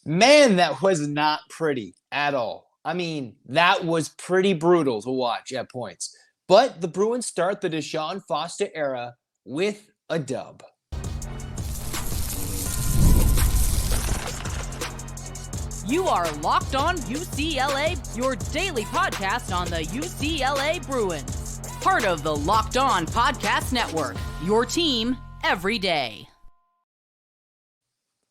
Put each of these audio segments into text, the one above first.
Man, that was not pretty at all. I mean, that was pretty brutal to watch at points. But the Bruins start the DeShaun Foster era with a dub. You are Locked On UCLA, your daily podcast on the UCLA Bruins. Part of the Locked On Podcast Network, your team every day.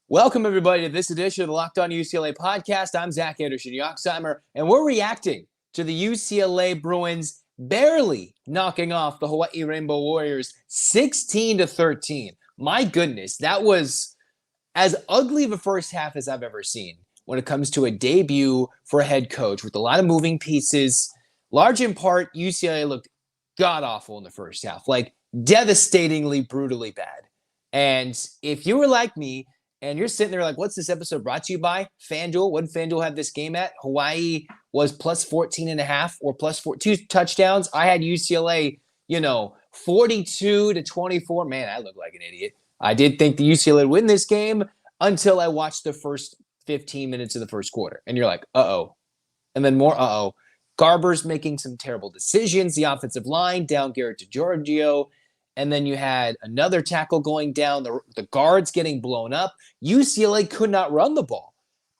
Welcome, everybody, to this edition of the Locked On UCLA podcast. I'm Zach Anderson-Yoxsimer, and we're reacting to the UCLA Bruins barely knocking off the Hawaii Rainbow Warriors 16-13. My goodness, that was as ugly of a first half as I've ever seen when it comes to a debut for a head coach with a lot of moving pieces. Large in part, UCLA looked god-awful in the first half, like devastatingly, brutally bad. And if you were like me, and you're sitting there like, what's this episode brought to you by? FanDuel. What did FanDuel have this game at? Hawaii was plus 14.5 or plus 2 touchdowns. I had UCLA, 42-24. Man, I look like an idiot. I did think the UCLA would win this game until I watched the first 15 minutes of the first quarter. And you're like, uh-oh. And then more uh-oh. Garber's making some terrible decisions. The offensive line down Garrett DiGiorgio. And then you had another tackle going down, the guards getting blown up. UCLA could not run the ball.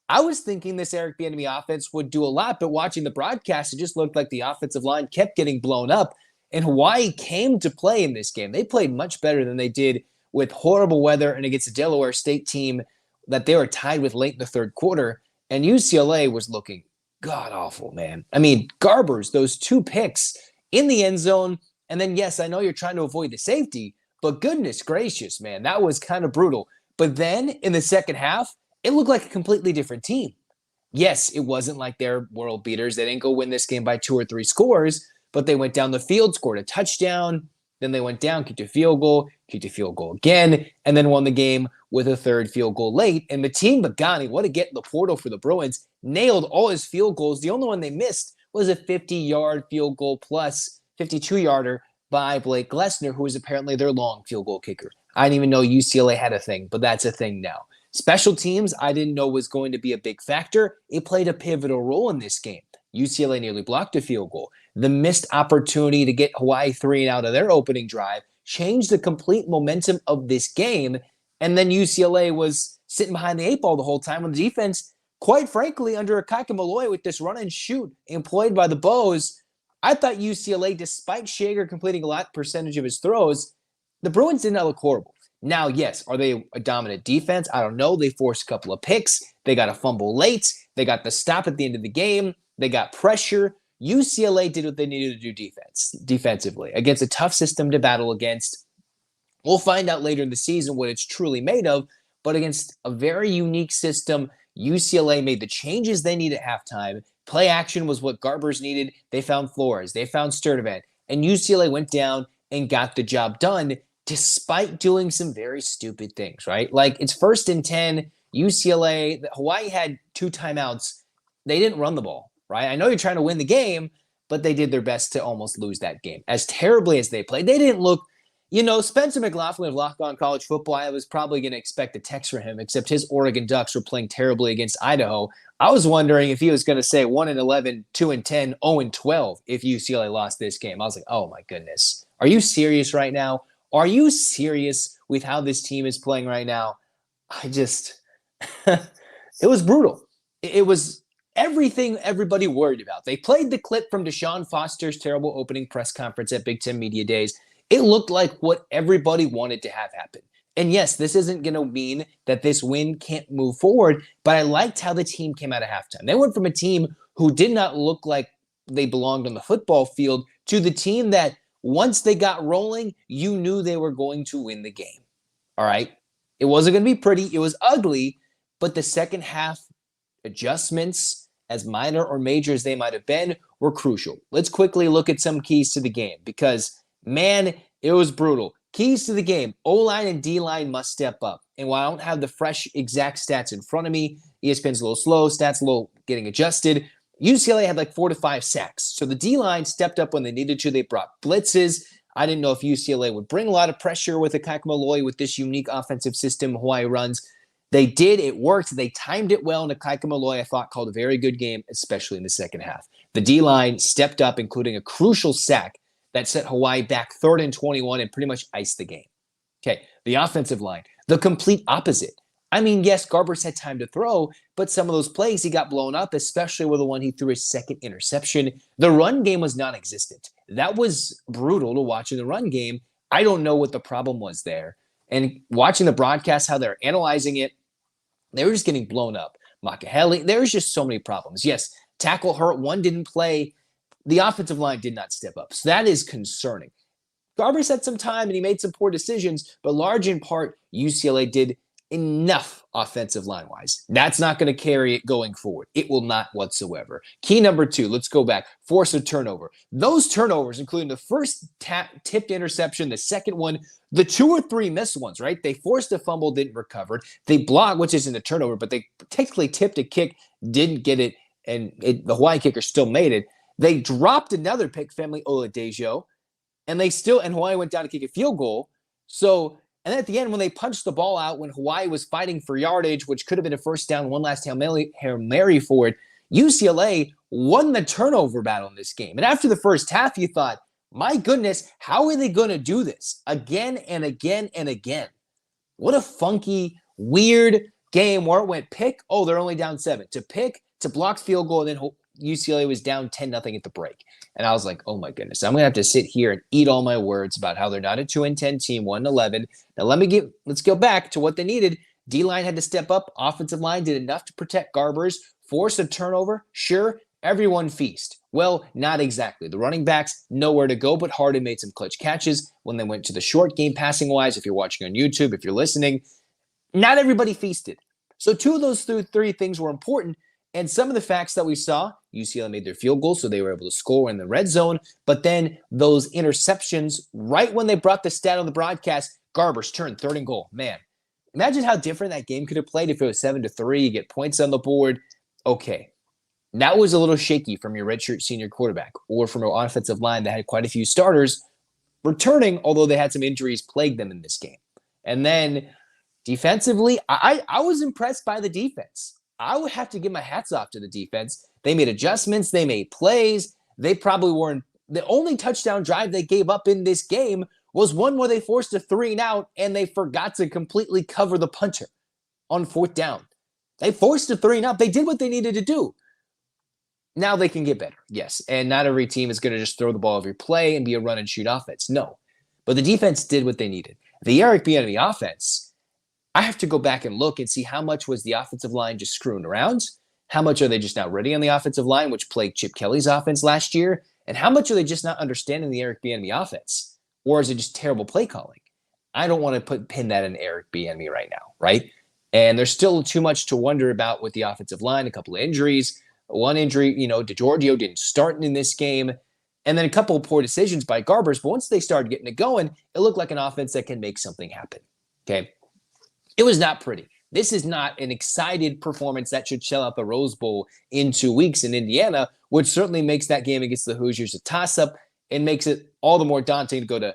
I was thinking this Eric Bieniemy offense would do a lot, but watching the broadcast, it just looked like the offensive line kept getting blown up. And Hawaii came to play in this game. They played much better than they did with horrible weather and against a Delaware State team that they were tied with late in the third quarter. And UCLA was looking god-awful, man. I mean, Garber's, those 2 picks in the end zone. And then, yes, I know you're trying to avoid the safety, but goodness gracious, man, that was kind of brutal. But then in the second half, it looked like a completely different team. Yes, it wasn't like they're world beaters. They didn't go win this game by 2 or 3 scores, but they went down the field, scored a touchdown. Then they went down, kicked a field goal again, and then won the game with a third field goal late. And Mateen Begani, what a get in the portal for the Bruins, nailed all his field goals. The only one they missed was a 50-yard field goal plus 52-yarder by Blake Glessner, who is apparently their long field goal kicker. I didn't even know UCLA had a thing, but that's a thing now. Special teams, I didn't know was going to be a big factor. It played a pivotal role in this game. UCLA nearly blocked a field goal. The missed opportunity to get Hawaii 3 and out of their opening drive changed the complete momentum of this game. And then UCLA was sitting behind the 8 ball the whole time when the defense, quite frankly, under Akaika Malloy with this run and shoot employed by the Bows, I thought UCLA, despite Shager completing a lot percentage of his throws, the Bruins did not look horrible. Now, yes, are they a dominant defense? I don't know. They forced a couple of picks. They got a fumble late. They got the stop at the end of the game. They got pressure. UCLA did what they needed to do defensively against a tough system to battle against. We'll find out later in the season what it's truly made of, but against a very unique system, UCLA made the changes they needed at halftime. Play action was what Garber's needed. They found Flores. They found Sturdivant. And UCLA went down and got the job done despite doing some very stupid things, right? Like, it's 1st and 10. Hawaii had 2 timeouts. They didn't run the ball, right? I know you're trying to win the game, but they did their best to almost lose that game. As terribly as they played, they didn't look, Spencer McLaughlin of Locked On College Football, I was probably going to expect a text from him, except his Oregon Ducks were playing terribly against Idaho. I was wondering if he was going to say 1-11, 2-10, 0-12 if UCLA lost this game. I was like, oh my goodness. Are you serious right now? Are you serious with how this team is playing right now? it was brutal. It was everything everybody worried about. They played the clip from DeShaun Foster's terrible opening press conference at Big Ten Media Days. It looked like what everybody wanted to have happen. And yes, this isn't going to mean that this win can't move forward, but I liked how the team came out of halftime. They went from a team who did not look like they belonged on the football field to the team that once they got rolling, you knew they were going to win the game. All right? It wasn't going to be pretty. It was ugly, but the second half adjustments, as minor or major as they might have been, were crucial. Let's quickly look at some keys to the game because, man, it was brutal. Keys to the game, O-line and D-line must step up. And while I don't have the fresh exact stats in front of me, ESPN's a little slow, stats a little getting adjusted. UCLA had like 4 to 5 sacks. So the D-line stepped up when they needed to. They brought blitzes. I didn't know if UCLA would bring a lot of pressure with Akaika Malloy with this unique offensive system Hawaii runs. They did. It worked. They timed it well. Nikaika Malloy, I thought, called a very good game, especially in the second half. The D-line stepped up, including a crucial sack that set Hawaii back 3rd and 21 and pretty much iced the game. Okay, the offensive line, the complete opposite. I mean, yes, Garbers had time to throw, but some of those plays he got blown up, especially with the one he threw his second interception. The run game was non-existent. That was brutal to watch in the run game. I don't know what the problem was there. And watching the broadcast, how they're analyzing it, they were just getting blown up. Makaheli, there's just so many problems. Yes, tackle hurt, one didn't play. The offensive line did not step up. So that is concerning. Garbers had some time and he made some poor decisions, but large in part, UCLA did enough offensive line-wise. That's not going to carry it going forward. It will not whatsoever. Key number 2, let's go back. Force a turnover. Those turnovers, including the first tipped interception, the second one, the 2 or 3 missed ones, right? They forced a fumble, didn't recover. They blocked, which isn't a turnover, but they technically tipped a kick, didn't get it, and the Hawaii kicker still made it. They dropped another pick, Family Oladejo, and Hawaii went down to kick a field goal. So, and at the end, when they punched the ball out, when Hawaii was fighting for yardage, which could have been a first down, one last Hail Mary for it, UCLA won the turnover battle in this game. And after the first half, you thought, my goodness, how are they going to do this again and again and again? What a funky, weird game where it went pick. Oh, they're only down 7. To pick, to block field goal, and then UCLA was down 10-0 at the break. And I was like, oh my goodness, I'm going to have to sit here and eat all my words about how they're not a 2-10 team, 1-11. Now let's go back to what they needed. D-line had to step up. Offensive line did enough to protect Garbers. Force a turnover. Sure, everyone feast. Well, not exactly. The running backs, nowhere to go, but Harden made some clutch catches when they went to the short game passing-wise. If you're watching on YouTube, if you're listening, not everybody feasted. So 2 of those 3 things were important. And some of the facts that we saw, UCLA made their field goal, so they were able to score in the red zone. But then those interceptions, right when they brought the stat on the broadcast, Garbers turned 3rd and goal. Man, imagine how different that game could have played if it was 7-3, you get points on the board. Okay, that was a little shaky from your redshirt senior quarterback or from an offensive line that had quite a few starters returning, although they had some injuries plague them in this game. And then defensively, I was impressed by the defense. I would have to give my hats off to the defense. They made adjustments. They made plays. They probably weren't. The only touchdown drive they gave up in this game was one where they forced a 3-and-out and they forgot to completely cover the punter on 4th down. They forced a 3-and-out. They did what they needed to do. Now they can get better, yes. And not every team is going to just throw the ball every play and be a run-and-shoot offense. No. But the defense did what they needed. The Eric Bieniemy offense, I have to go back and look and see how much was the offensive line just screwing around, how much are they just not ready on the offensive line, which plagued Chip Kelly's offense last year, and how much are they just not understanding the Eric Bieniemy offense, or is it just terrible play calling? I don't want to pin that in Eric Bieniemy right now, right? And there's still too much to wonder about with the offensive line, a couple of injuries. One injury, DeGiorgio didn't start in this game, and then a couple of poor decisions by Garbers, but once they started getting it going, it looked like an offense that can make something happen, okay? It was not pretty. This is not an excited performance that should shell out the Rose Bowl in 2 weeks in Indiana, which certainly makes that game against the Hoosiers a toss-up and makes it all the more daunting to go to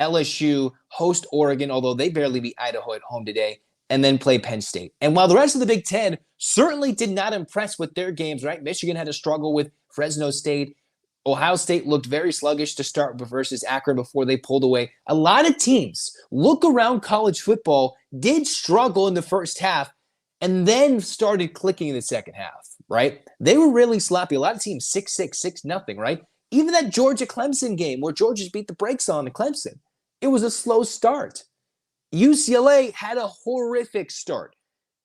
LSU, host Oregon, although they barely beat Idaho at home today, and then play Penn State. And while the rest of the Big Ten certainly did not impress with their games, right? Michigan had to struggle with Fresno State. Ohio State looked very sluggish to start versus Akron before they pulled away. A lot of teams, look around college football, did struggle in the first half and then started clicking in the second half, right? They were really sloppy. A lot of teams 6-6, 6-0, right? Even that Georgia-Clemson game where Georgia beat the brakes on Clemson, it was a slow start. UCLA had a horrific start.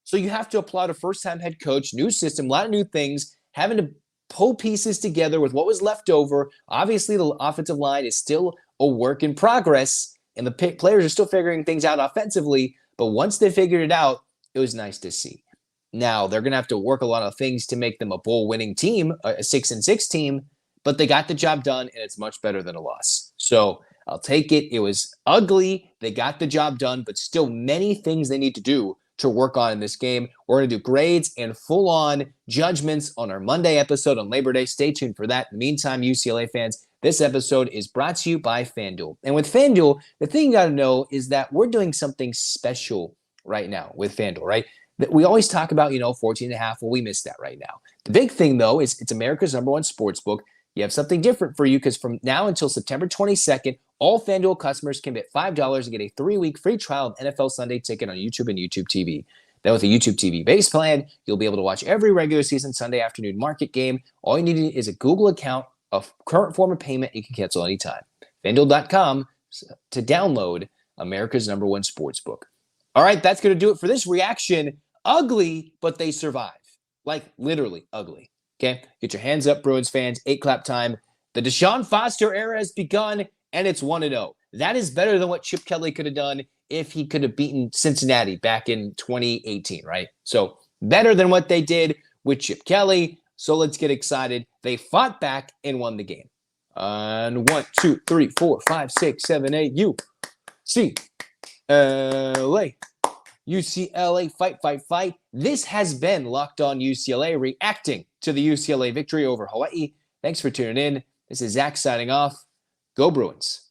So you have to applaud a first-time head coach, new system, a lot of new things, having to pull pieces together with what was left over. Obviously, the offensive line is still a work in progress, and the players are still figuring things out offensively. But once they figured it out, it was nice to see. Now, they're going to have to work a lot of things to make them a bowl-winning team, a 6-6 team, but they got the job done, and it's much better than a loss. So I'll take it. It was ugly. They got the job done, but still many things they need to do to work on in this game. We're going to do grades and full-on judgments on our Monday episode on Labor Day. Stay tuned for that. In the meantime, UCLA fans, this episode is brought to you by FanDuel. And with FanDuel, the thing you got to know is that we're doing something special right now with FanDuel, right? We always talk about, 14 and a half. Well, we missed that right now. The big thing, though, is it's America's #1 sports book. You have something different for you because from now until September 22nd, all FanDuel customers can bet $5 and get a 3-week free trial of NFL Sunday Ticket on YouTube and YouTube TV. Then with a YouTube TV base plan, you'll be able to watch every regular season Sunday afternoon market game. All you need is a Google account, a current form of payment you can cancel anytime. FanDuel.com to download America's #1 sports book. All right, that's going to do it for this reaction. Ugly, but they survive. Like, literally ugly. Okay? Get your hands up, Bruins fans. 8-clap time. The DeShaun Foster era has begun, and it's 1-0. That is better than what Chip Kelly could have done if he could have beaten Cincinnati back in 2018, right? So, better than what they did with Chip Kelly. So, let's get excited. They fought back and won the game. And 1, 2, 3, 4, 5, 6, 7, 8, UCLA. UCLA, fight, fight, fight. This has been Locked On UCLA, reacting to the UCLA victory over Hawaii. Thanks for tuning in. This is Zach signing off. Go Bruins.